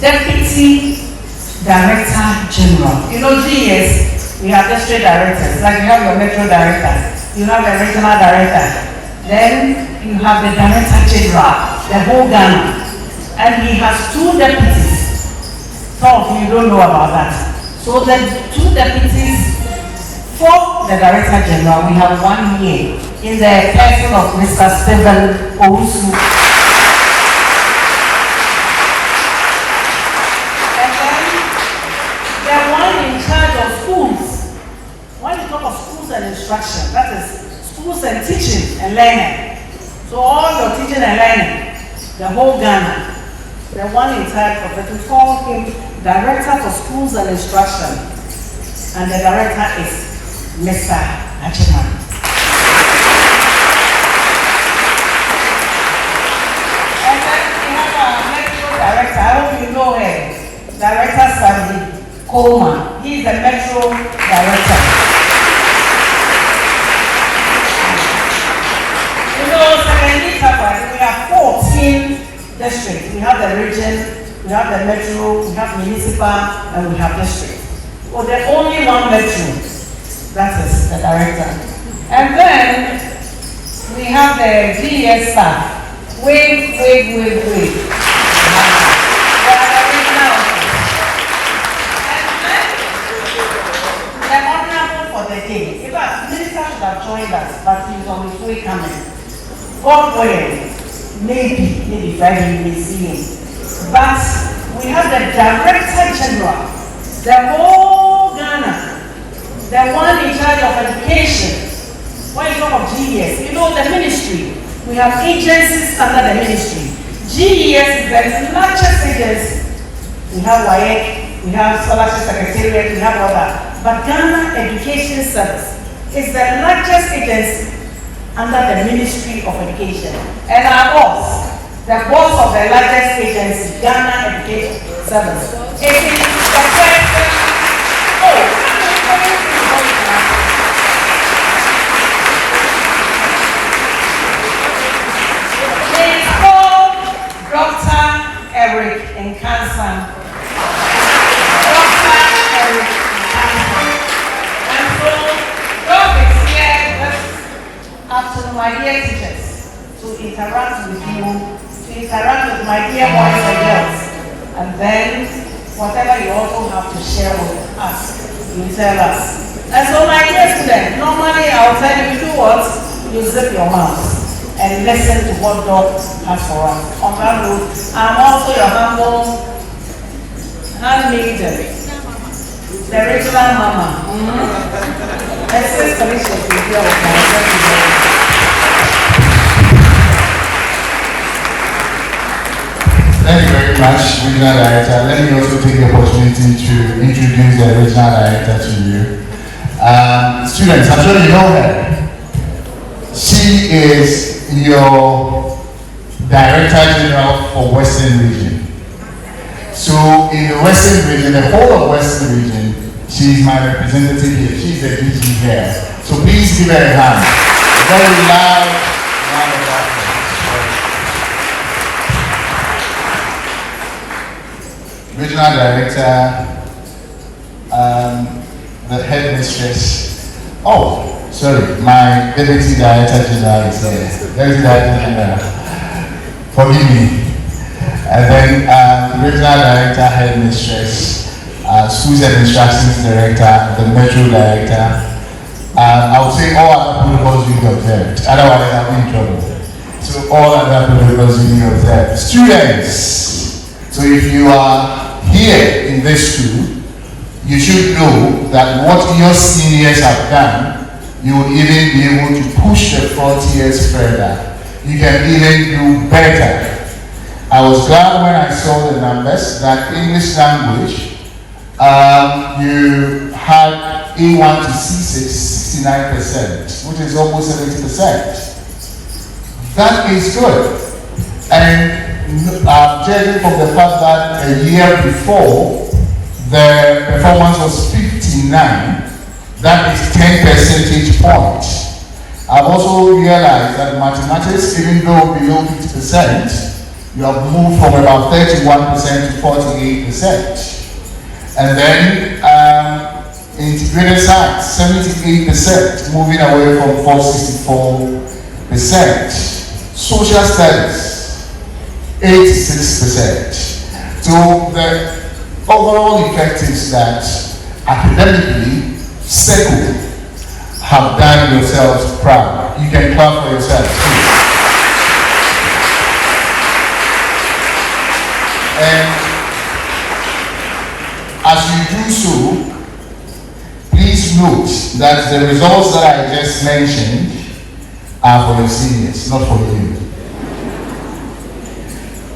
Deputy Director General. You know, GES, we have district directors, like you have your metro director, you have a regional director, then you have the Director General, the whole Ghana, and he has 2 deputies. Some of you don't know about that. So the 2 deputies for the Director General, we have 1 here in the person of Mr. Stephen Owusu. And then the one in charge of schools. When you talk of schools and instruction, that is schools and teaching and learning. So all your teaching and learning, the whole Ghana, the one in charge of it, we call him Director for Schools and Instruction. And the director is Mr. Achiman. And then we have our metro director, I hope you know him, Director Sekondi College. He is the metro director. We have 14 districts. We have the region, we have the metro, we have municipal, and we have district. Well, there's only one metro, that is the director. And then we have the GES staff. Wait. They are the regional office. And then the honorable for the day. In fact, the minister should have joined us, but he's on his way coming. God willing, maybe Friday you may see him. But we have the Director General, the whole Ghana, the one in charge of education. When you talk of GES, you know the ministry. We have agencies under the ministry. GES is the largest agency. We have WAEC, we have Scholarship Secretariat, we have all that. But Ghana Education Service is the largest agency under the Ministry of Education. And our boss, the boss of the largest agency, Ghana Education Service, is the president. He is called Dr. Eric Nkansah. Dr. Eric Nkansah. And so, God is here up to my dear teachers to interact with you, to interact with my dear boys and girls. And then, whatever you also have to share with us, you tell us. And so, my dear students, normally I'll tell you to do what? You zip your mouth and listen to what God has for us. On that road, I'm also your humble handmaiden, the regular mama. Let's say delicious to hear what my Thank you very much, Regional Director. Let me also take the opportunity to introduce the Regional Director to you. Students, I'm sure you know her. She is your Director General for Western Region. So in the Western Region, the whole of Western Region, she is my representative here. She is the DG here. So please give her a hand. Very loud round of applause. Regional Director, the headmistress. Oh, sorry, my Deputy Director General is here. Deputy Director General, forgive me. And then Regional Director, headmistress, Schools and Instructions Director, the Metro Director. I would say all other protocols you be observed. Otherwise, I'll be in trouble. So all other protocols you be observed. Students. So if you are here in this school, you should know that what your seniors have done, you will even be able to push the frontiers further. You can even do better. I was glad when I saw the numbers that English language, you had A1 to C6, 69%, which is almost 70%. That is good. And judging from the fact that a year before, the performance was 59, that is 10 percentage points. I've also realized that mathematics, even though below 50%, You have moved from about 31% to 48%. And then integrated science, 78%, moving away from 64%. Social studies, 86%. So the overall effect is that academically, Sekondi have done yourselves proud. You can clap for yourselves too. And as you do so, please note that the results that I just mentioned are for your seniors, not for you.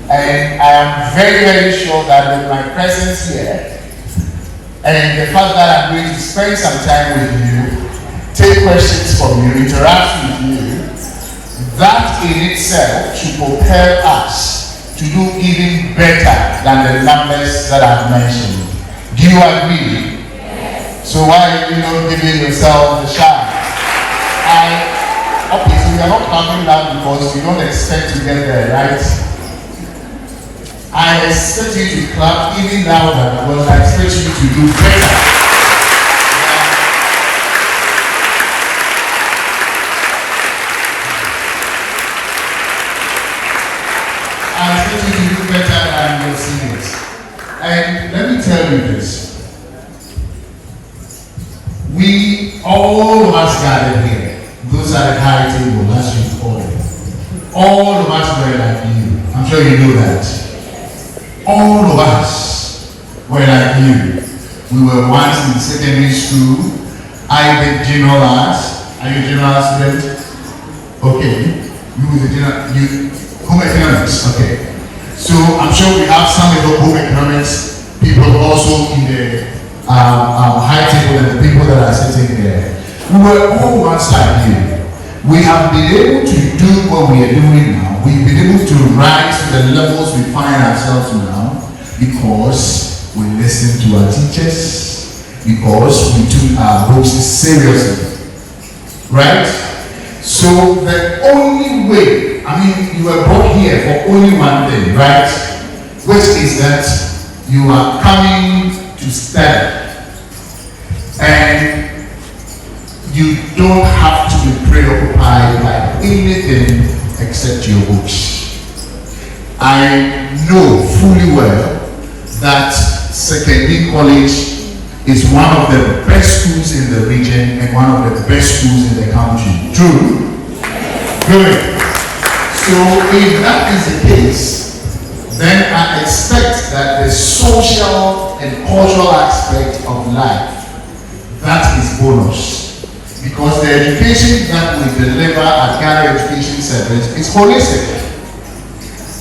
And I am very, very sure that with my presence here, and the fact that I'm going to spend some time with you, take questions from you, interact with you, that in itself should propel us to do even better than the numbers that I've mentioned. Do you agree? Yes. So why are you not giving yourself a shot? Okay, so we are not clapping loud because we don't expect to get there, right? I expect you to clap even louder because I expect you to do better. I expect you to do better than your seniors. And let me tell you this. We, all of us gathered here, those at the high table, as you call it, all of us were like you. I'm sure you know that. All of us were like you. We were once in secondary school. I did general arts. Are you a general student? Okay. You were the general, home economics. Okay. So I'm sure we have some of the home economics people also in the high table and the people that are sitting there. We were all once like you. We have been able to do what we are doing now. We've been able to rise to the levels we find ourselves now because we listen to our teachers, because we took our books seriously. Right? So the only way, I mean, you were brought here for only one thing, right? Which is that you are coming to study. And you don't have to be preoccupied by anything except your books. I know fully well that Sekondi College is one of the best schools in the region and one of the best schools in the country. True? Good. So if that is the case, then I expect that the social and cultural aspect of life, that is bonus. Because the education that we deliver at Ghana Education Service is holistic.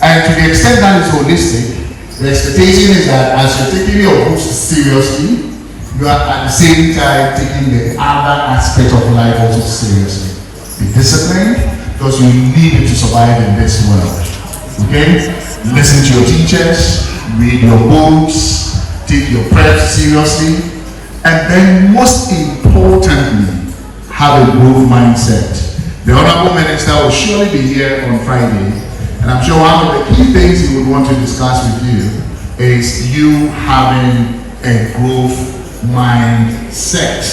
And to the extent that it's holistic, the expectation is that as you're taking your books seriously, you are at the same time taking the other aspect of life also seriously. Be disciplined, because you need it to survive in this world. Okay? Listen to your teachers, read your books, take your prep seriously, and then most importantly, have a growth mindset. The Honorable Minister will surely be here on Friday, and I'm sure one of the key things he would want to discuss with you is you having a growth mindset.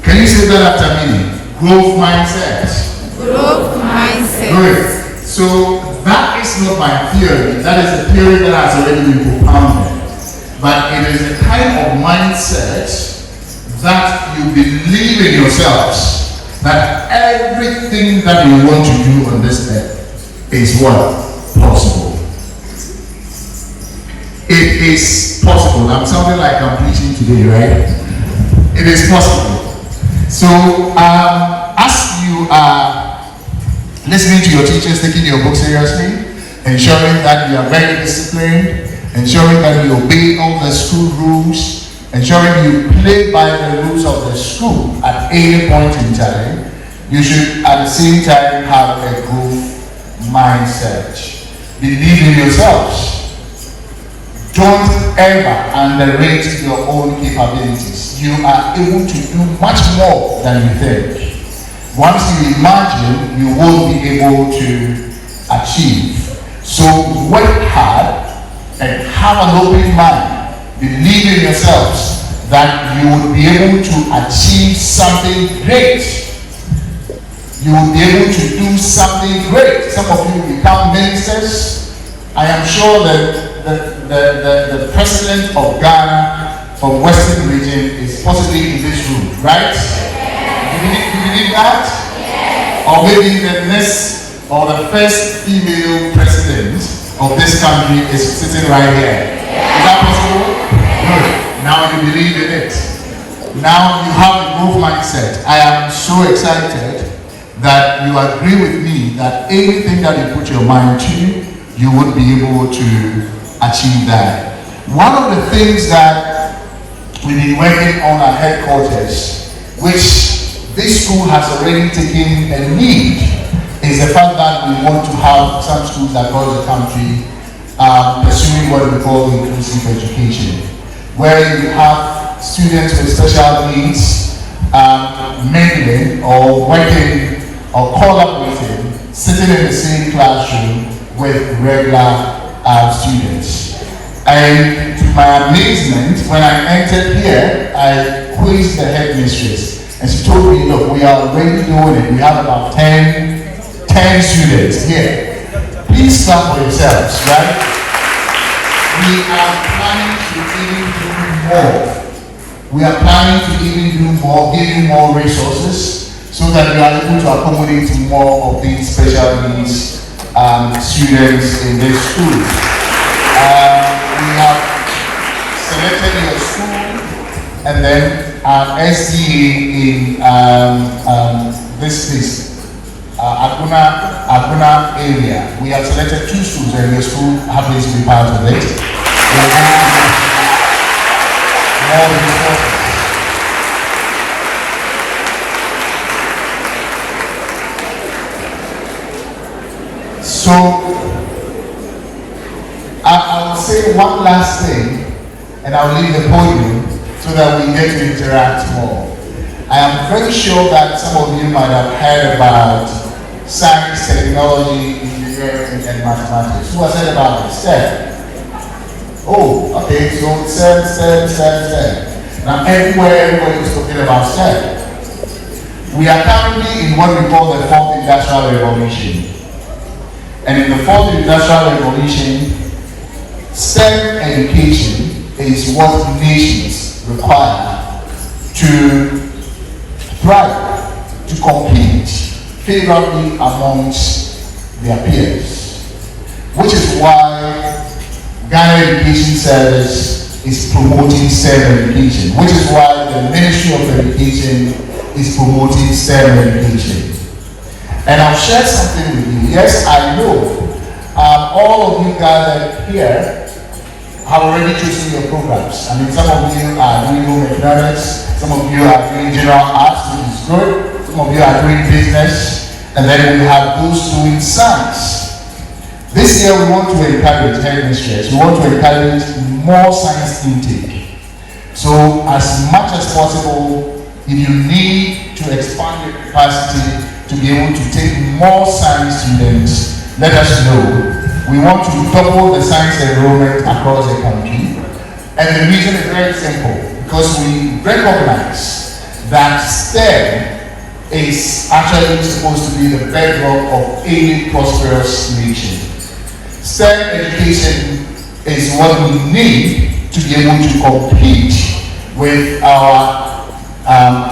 Can you say that after me? Growth mindset. Growth mindset. Great. So that is not my theory. That is a theory that has already been propounded. But it is a kind of mindset that you believe in yourselves, that everything that you want to do on this earth is what? Possible. It is possible. I'm sounding like I'm preaching today, right? It is possible. So, as you are listening to your teachers, taking your book seriously, ensuring that you are very disciplined, ensuring that you obey all the school rules, ensuring you play by the rules of the school at any point in time, you should at the same time have a growth mindset. Believe in yourselves. Don't ever underrate your own capabilities. You are able to do much more than you think. Once you imagine, you won't be able to achieve. So work hard and have an open mind. Believe in yourselves that you will be able to achieve something great. You will be able to do something great. Some of you will become ministers. I am sure that the president of Ghana from Western region is possibly in this room, right? You believe that? Or maybe the next or the first female president of this country is sitting right here. Is that possible? Good. Now you believe in it. Now you have a growth mindset. I am so excited that you agree with me that anything that you put your mind to, you would be able to achieve that. One of the things that we've been working on at headquarters, which this school has already taken a lead, is the fact that we want to have some schools across the country pursuing what we call inclusive education, where you have students with special needs mingling or working or collaborating, sitting in the same classroom with regular students. And to my amazement, when I entered here, I quizzed the headmistress, and she told me, look, we are already doing it. We have about 10 students here. Please clap for yourselves, right? We are planning to even do more. We are planning to even do more, give you more resources, so that we are able to accommodate more of these special needs students in this school. We have selected your school, and then our SDA in this place, Aguna area. We have selected 2 schools, and your school happens to be part of it. More resources. So, I will say one last thing, and I'll leave the podium so that we get to interact more. I am very sure that some of you might have heard about science, technology, engineering, and mathematics. Who has heard about it? STEM. Oh, okay, so STEM. Now, everybody is talking about STEM. We are currently in what we call the 4th Industrial Revolution. And in the 4th Industrial Revolution, STEM education is what nations require to thrive, to compete favorably amongst their peers. Which is why Ghana Education Service is promoting STEM education. Which is why the Ministry of Education is promoting STEM education. And I'll share something with you. Yes, I know all of you gathered here have already chosen your programs. I mean, some of you are doing home economics, some of you are doing general arts, which is good, some of you are doing business, and then we have those doing science. This year we want to encourage headmistress, we want to encourage more science intake. So as much as possible, if you need to expand your capacity to be able to take more science students, let us know. We want to double the science enrollment across the country. And the reason is very simple, because we recognize that STEM is actually supposed to be the bedrock of any prosperous nation. STEM education is what we need to be able to compete with our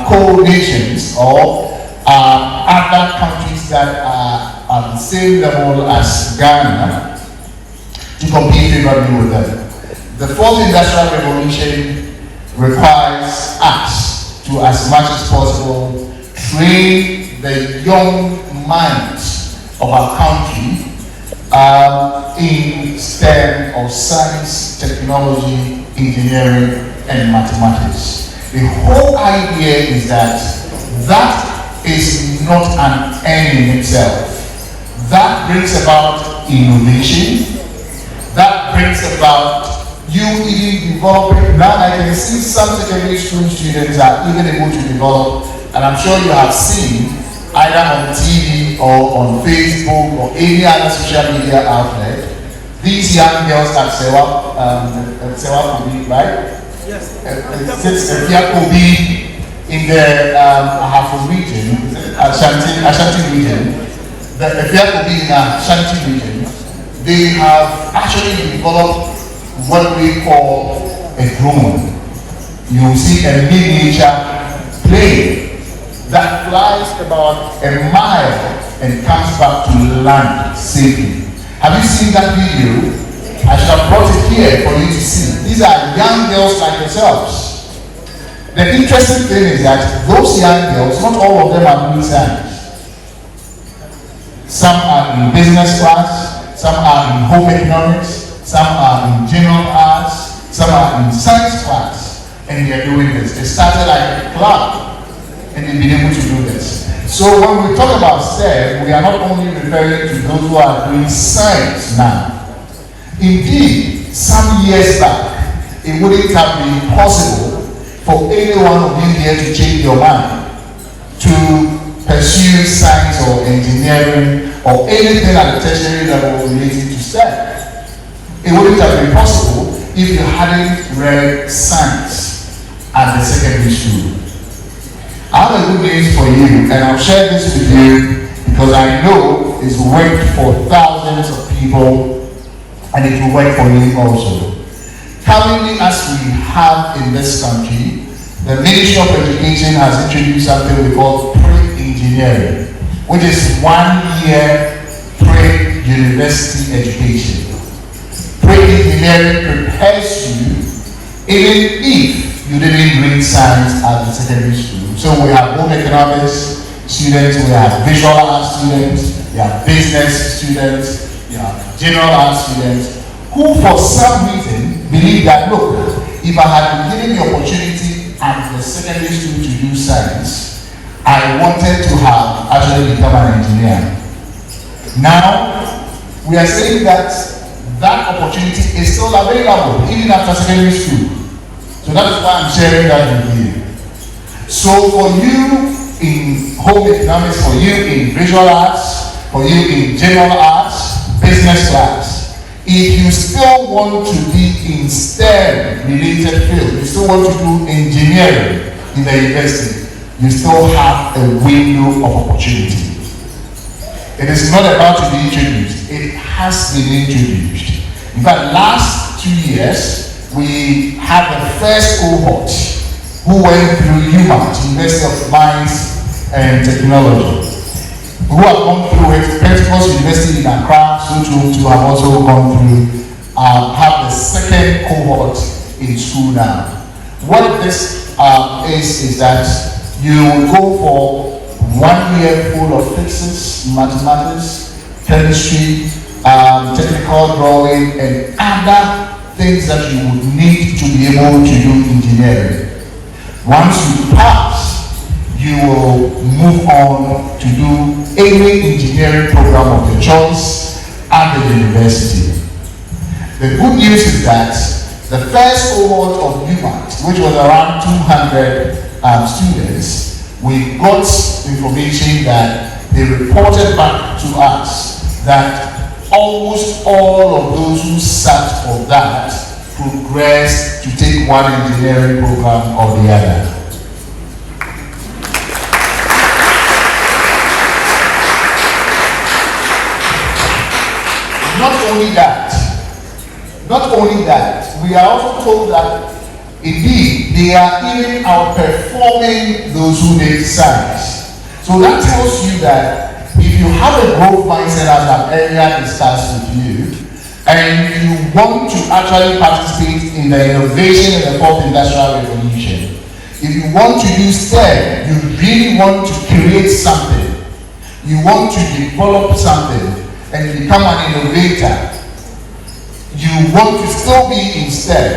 co-nations or other countries that are on the same level as Ghana to compete favorably with them. The 4th Industrial Revolution requires us to, as much as possible, train the young minds of our country in STEM or science, technology, engineering, and mathematics. The whole idea is that is not an end in itself. That brings about innovation. That brings about you even developing. Now I can see some secondary school students are even able to develop, and I'm sure you have seen either on TV or on Facebook or any other social media outlet, these young girls at Sewa Kobi, right? Yes. Sewa Kobi in the Ahafo region, Ashanti region, the Sewa Kobi in the Ashanti region, they have actually developed what we call a drone. You see a miniature plane that flies about a mile and comes back to land safely. Have you seen that video? I should have brought it here for you to see. These are young girls like yourselves. The interesting thing is that those young girls, not all of them are doing science. Some are in business class, some are in home economics, some are in general arts, some are in science class, and they are doing this. They started like a club, and they've been able to do this. So when we talk about STEM, we are not only referring to those who are doing science now. Indeed, some years back, it wouldn't have been possible for any one of you here to change your mind to pursue science or engineering or anything at the tertiary level related to STEM. It wouldn't have been possible if you hadn't read science at the secondary school. I have a good news for you, and I'll share this with you because I know it's worked for thousands of people, and it will work for you also. Currently, as we have in this country, the Ministry of Education has introduced something we call pre-engineering, which is 1 year pre-university education. Pre-engineering prepares you even if you didn't read science at the secondary school. So we have home economics students, we have visual arts students, we have business students, we have general arts students, who for some reason believe that, look, if I had been given the opportunity at the secondary school to do science, I wanted to have actually become an engineer. Now, we are saying that that opportunity is still available even after secondary school. So that is why I'm sharing that with you. So for you in home economics, for you in visual arts, for you in general arts, business class, if you still want to be in STEM related field, you still want to do engineering in the university, you still have a window of opportunity. It is not about to be introduced, it has been introduced. In fact, last 2 years, we had the first cohort who went through UMAT, University of Mines and Technology, who have gone through it. Pentecost University in Accra, so to have also gone through, have the second cohort in school now. What this is that you will go for 1 year full of physics, mathematics, chemistry, technical drawing, and other things that you would need to be able to do engineering. Once you pass, you will move on to do any engineering program of your choice at the university. The good news is that the first cohort of UMAT, which was around 200 students, we got information that they reported back to us that almost all of those who sat for that progressed to take one engineering program or the other. Not only that, we are also told that indeed they are even outperforming those who make science. So that tells you that if you have a growth mindset, as I've earlier discussed with you, and you want to actually participate in the innovation in the fourth industrial revolution, if you want to do STEM, you really want to create something, you want to develop something, and you become an innovator, you want to still be in STEM,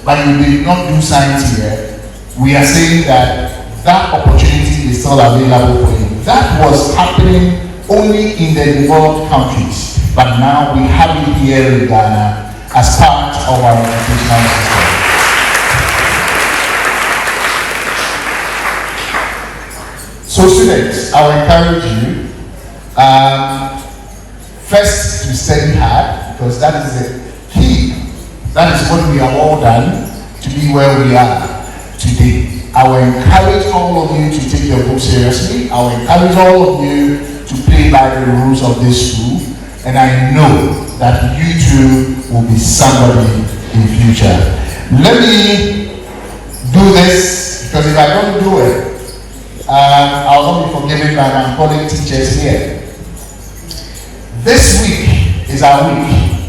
but you did not do science here, we are saying that that opportunity is still available for you. That was happening only in the developed countries, but now we have it here in Ghana as part of our educational system. So students, I will encourage you first to study hard, because that is the key. That is what we have all done to be where we are today. I will encourage all of you to take your book seriously. I will encourage all of you to play by the rules of this school. And I know that you too will be somebody in future. Let me do this, because if I don't do it, I'll not be forgiven by my colleague teachers here. This week is our week.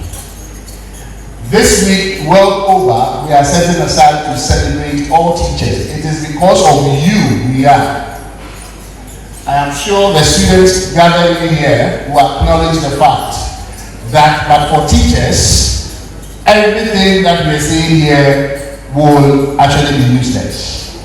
This week, world over, we are setting aside to celebrate all teachers. It is because of you we are. I am sure the students gathered in here will acknowledge the fact that, but for teachers, everything that we are saying here will actually be useless.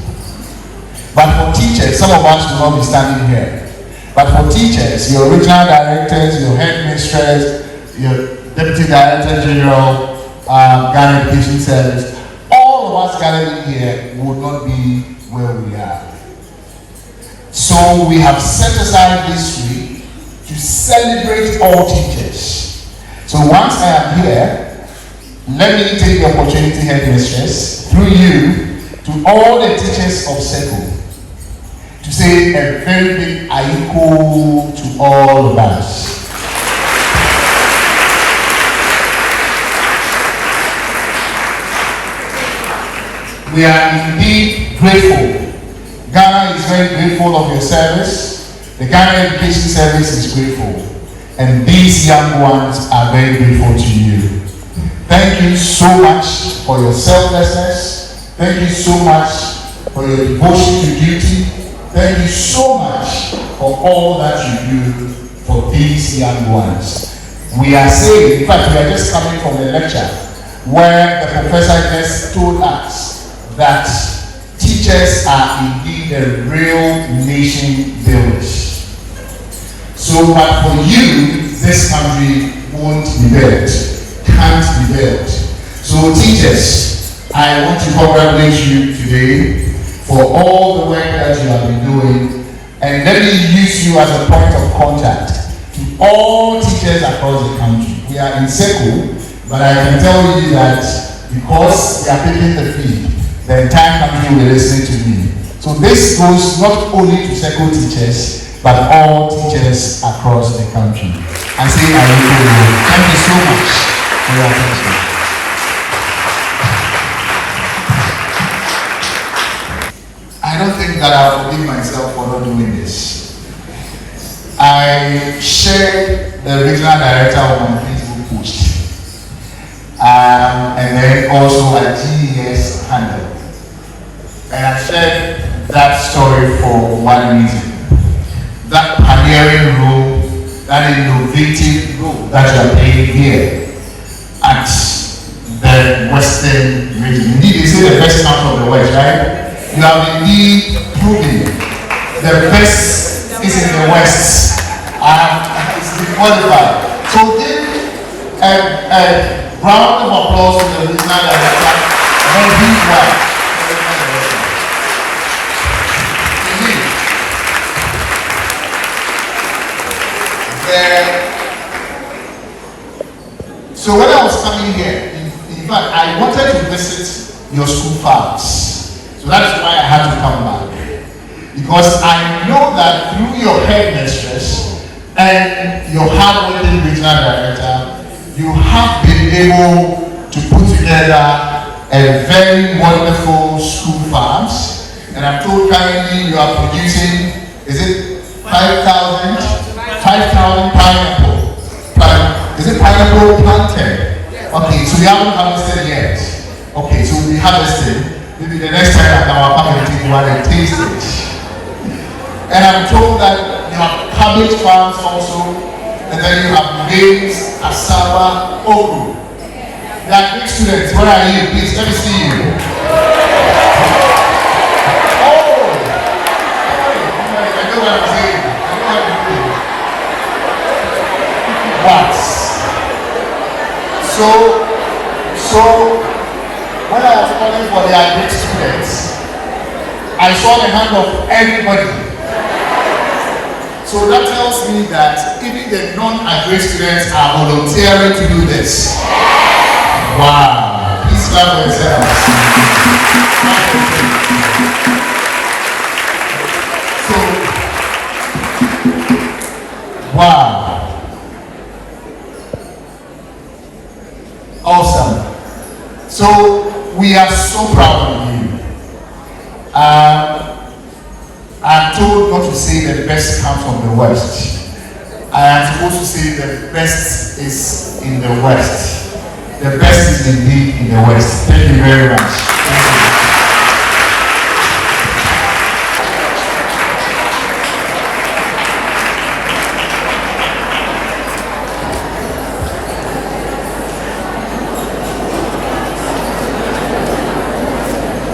But for teachers, some of us will not be standing here. But for teachers, your regional directors, your headmistress, your deputy director general, Ghana Education Service, all of us gathered in here would not be where we are. So we have set aside this week to celebrate all teachers. So once I am here, let me take the opportunity, headmistress, through you, to all the teachers of Seko, to say a very big aiko to all of us. We are indeed grateful. Ghana is very grateful of your service. The Ghana Education Service is grateful. And these young ones are very grateful to you. Thank you so much for your selflessness. Thank you so much for your devotion to duty. Thank you so much for all that you do for these young ones. We are saying, in fact, we are just coming from a lecture where the professor just told us that teachers are indeed the real nation builders. So, but for you, this country won't be built, can't be built. So teachers, I want to congratulate you today for all the work that you have been doing, and let me use you as a point of contact to all teachers across the country. We are in Seko, but I can tell you that because we are taking the feed, the entire country will listen to me. So this goes not only to Seko teachers, but all teachers across the country. I say I really do. Thank you so much for your attention. I don't think that I'll forgive myself for not doing this. I shared the regional director on my Facebook post. And then also a GES handle. And I shared that story for one reason. That pioneering role, that innovative role that you are playing here at the Western region. Indeed, they say the best out of the West, right? You have indeed proven the best is in the West. It's been qualified. So give a round of applause to the regional director and his wife. So when I was coming here, in fact, I wanted to visit your school farms. So that's why I had to come back. Because I know that through your headmistress and your hardworking regional director, you have been able to put together a very wonderful school farms. And I'm told currently you are producing, is it 5,000 pineapple? Is it pineapple planted? Okay, so we haven't harvested yet. Okay, so we'll be harvesting. Maybe the next time I come and take one and taste it. And I'm told that you have cabbage farms also, and then you have maize, cassava, okra. They are great students. Where are you? Please, let me see you. Oh! I know what I'm saying. I know what I'm doing. What? So when I was calling for the great students, I saw the hand of everybody. So that tells me that even the non-agri students are volunteering to do this. Wow. Please clap for yourselves. So, wow. Awesome. So, we are so proud of you. I'm told not to say that the best comes from the West. I am supposed to say that the best is in the West. The best is indeed in the West. Thank you very much.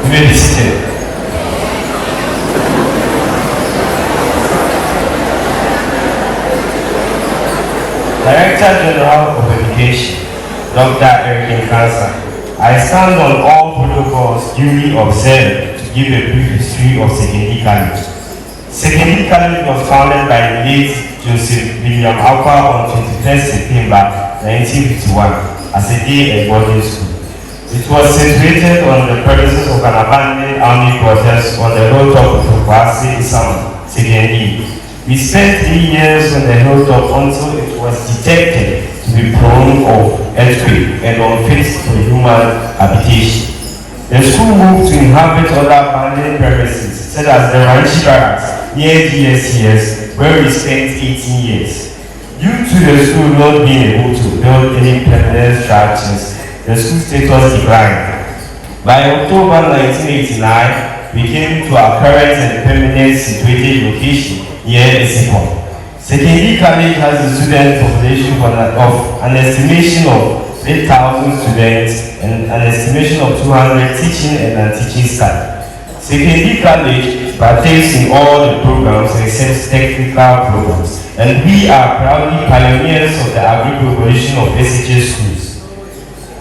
You may be seated. Director General of Education, Dr. Eric Nkansah. I stand on all protocols duly observed to give a brief history of Sekondi College. Sekondi College was founded by the late Joseph William Alpha on 21st September 1951 as a day and boarding school. It was situated on the premises of an abandoned army quarters on the hilltop of Kwasi Isam, Sekondi. We spent 3 years on the hilltop until it was detected to be prone of earthquake and unfit for human habitation. The school moved to inhabit other abandoned premises, such as the Ranchi Barracks near GES, where we spent 18 years. Due to the school not being able to build any permanent structures, the school status declined. By October 1989, we came to our current and permanent situated location near Sekondi. Sekondi College has a student population of an estimation of 8,000 students and an estimation of 200 teaching and non-teaching staff. Sekondi College partakes in all the programs except technical programs, and we are proudly pioneers of the agri-preparation of SHS schools.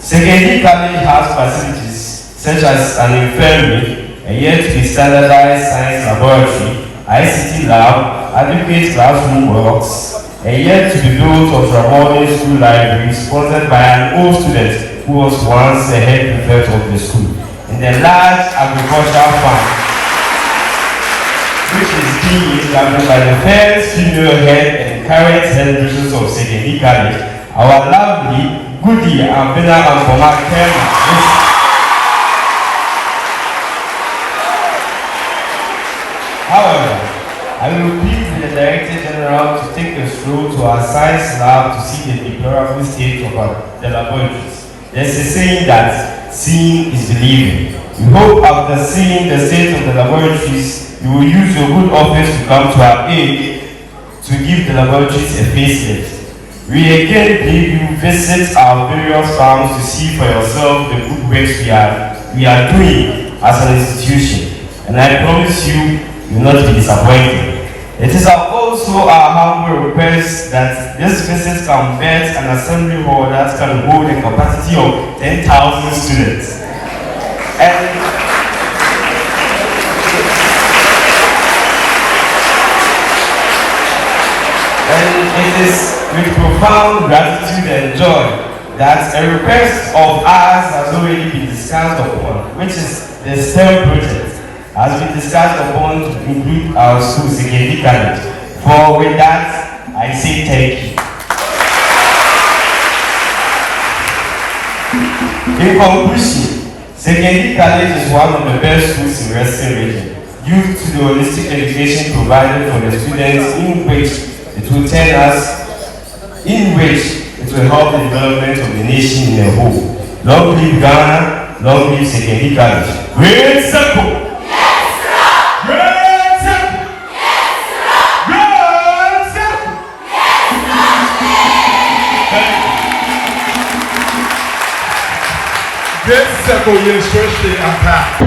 Sekondi College has facilities such as an infirmary, a yet-to-be-standardized science laboratory, ICT lab, adequate classroom blocks, a yet-to-be-built ultra-modern school library sponsored by an old student who was once the head prefect of the school, and a large agricultural farm, which is being governed by the first female head and current head mistress of Sekondi College, our lovely, goody, Ambina and former Kerma. However, I will plead with the Director General to take us through to our science lab to see the deplorable state of the laboratories. There's a saying that seeing is believing. We hope after seeing the state of the laboratories, you will use your good office to come to our aid to give the laboratories a facelift. We again beg you visit our various farms to see for yourself the good works we are doing as an institution, and I promise you will not be disappointed. It is also our humble request that this visit can bet an assembly hall that can hold a capacity of 10,000 students. And it is with profound gratitude and joy that a request of ours has already been discussed upon, which is the STEM project, has been discussed upon to include our school, Sekondi College. For with that, I say thank you. In conclusion, Sekondi College is one of the best schools in Western region due to the holistic education provided for the students in which it will help the development of the nation in a whole. Long live Ghana, long live Sekondi College. Great circle! This circle is freshly unpacked.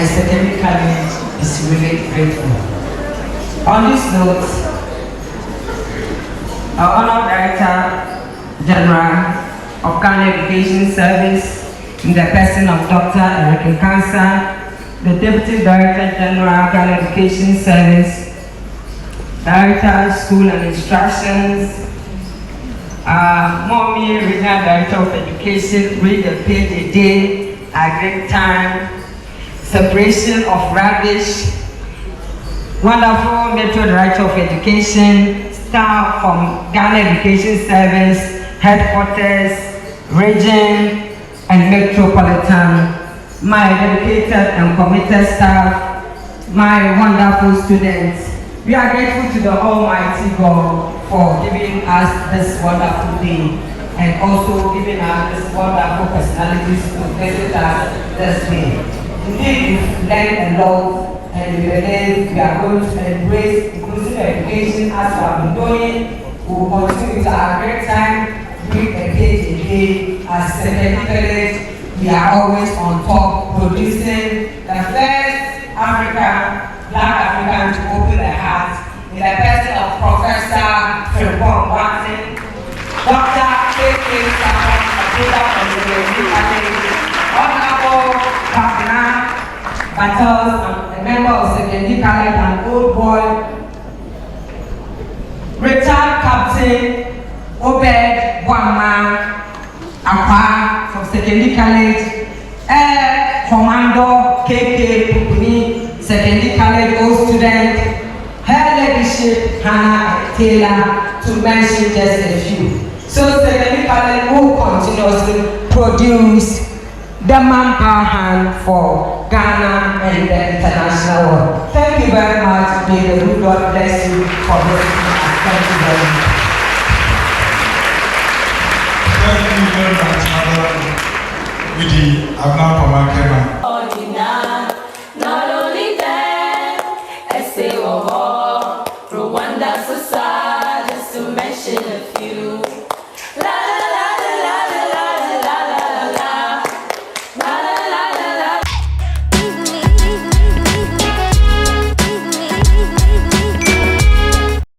and Sekondi College is really grateful. On this note, our Honored Director General of Ghana Education Service, in the person of Dr. Eric Nkansah, the Deputy Director General of Ghana Education Service, Director School and Instructions, Mommy, Regional Director of Education, read the page a day, a great time, separation of rubbish, wonderful Metro Director of Education, staff from Ghana Education Service, headquarters, region, and metropolitan, my dedicated and committed staff, my wonderful students. We are grateful to the Almighty God for giving us this wonderful day and also giving us this wonderful personalities to visit us this day. Indeed, we've learned a lot, and we believe we are going to embrace inclusive education as we have been doing. We will continue to have a great time, doing a page a day as Sekondi College. We are always on top, producing the first Black African to open their hearts in the person of Professor Philpon Watson, Dr. A.K. Sapon, a product of the Sekondi College, Honorable Kaplan Battles, a member of Sekondi College, an old boy, retired Captain Obed Wama Akwa from Sekondi College, Air Commando KK Pupuni, Sekondi College old student, her ladyship Hannah Taylor, to mention just a few. So Sekondi College will continuously produce the manpower hand for Ghana and the international world. Thank you very much. May the good God bless you for listening. Thank you very much. Thank you very much, Madam Widi Abna Pamakema.